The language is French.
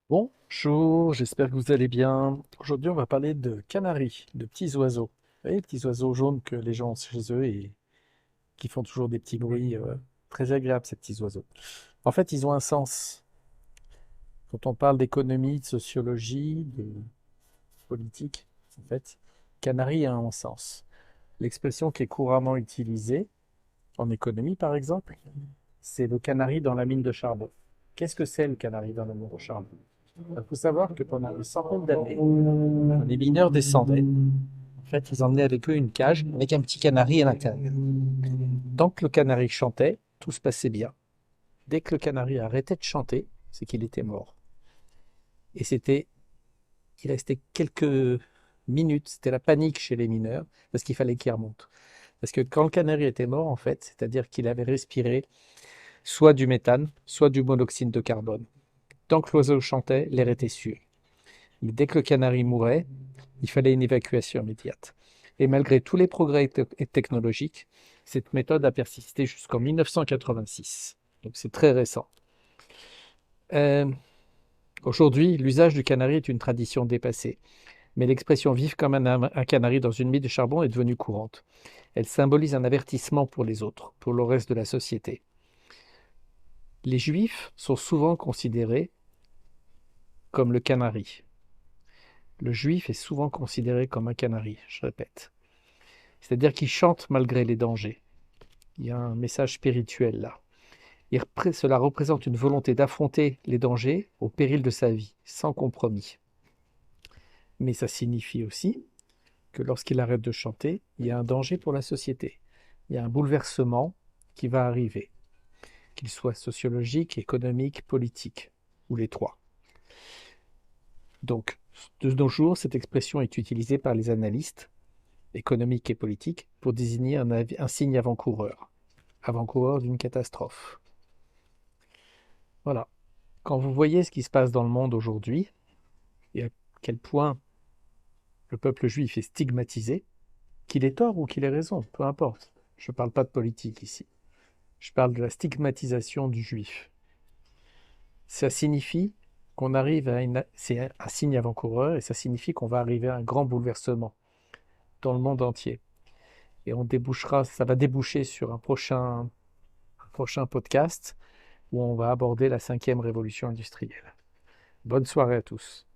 Bonjour, j'espère que vous allez bien. Aujourd'hui, on va parler de canaris, de petits oiseaux. Vous voyez, les petits oiseaux jaunes que les gens ont chez eux et qui font toujours des petits bruits très agréables, ces petits oiseaux. En fait, ils ont un sens. Quand on parle d'économie, de sociologie, de politique, en fait, canari a un sens. L'expression qui est couramment utilisée, en économie par exemple, c'est le canari dans la mine de charbon. Qu'est-ce que c'est le canari dans la mine de charbon? Il faut savoir que pendant des centaines d'années, les mineurs descendaient. En fait, ils emmenaient avec eux une cage avec un petit canari à l'intérieur. Tant que le canari chantait, tout se passait bien. Dès que le canari arrêtait de chanter, c'est qu'il était mort. Et il restait quelques minutes, c'était la panique chez les mineurs, parce qu'il fallait qu'ils remontent. Parce que quand le canari était mort, en fait, c'est-à-dire qu'il avait respiré soit du méthane, soit du monoxyde de carbone. Tant que l'oiseau chantait, l'air était sûr. Mais dès que le canari mourait, il fallait une évacuation immédiate. Et malgré tous les progrès technologiques, cette méthode a persisté jusqu'en 1986. Donc c'est très récent. Euh, Aujourd'hui, l'usage du canari est une tradition dépassée. Mais l'expression vivre comme un canari dans une mine de charbon est devenue courante. Elle symbolise un avertissement pour les autres, pour le reste de la société. Les juifs sont souvent considérés comme le canari. Le juif est souvent considéré comme un canari, je répète. C'est-à-dire qu'il chante malgré les dangers. Il y a un message spirituel là. Cela représente une volonté d'affronter les dangers au péril de sa vie, sans compromis. Mais ça signifie aussi que lorsqu'il arrête de chanter, il y a un danger pour la société. Il y a un bouleversement qui va arriver, qu'il soit sociologique, économique, politique, ou les trois. Donc, de nos jours, cette expression est utilisée par les analystes économiques et politiques pour désigner un signe avant-coureur, avant-coureur d'une catastrophe. Voilà. Quand vous voyez ce qui se passe dans le monde aujourd'hui, et à quel point le peuple juif est stigmatisé, qu'il ait tort ou qu'il ait raison, peu importe. Je ne parle pas de politique ici. Je parle de la stigmatisation du juif. Ça signifie qu'on arrive à une... C'est un signe avant-coureur et ça signifie qu'on va arriver à un grand bouleversement dans le monde entier. Et ça va déboucher sur un prochain podcast où on va aborder la cinquième révolution industrielle. Bonne soirée à tous.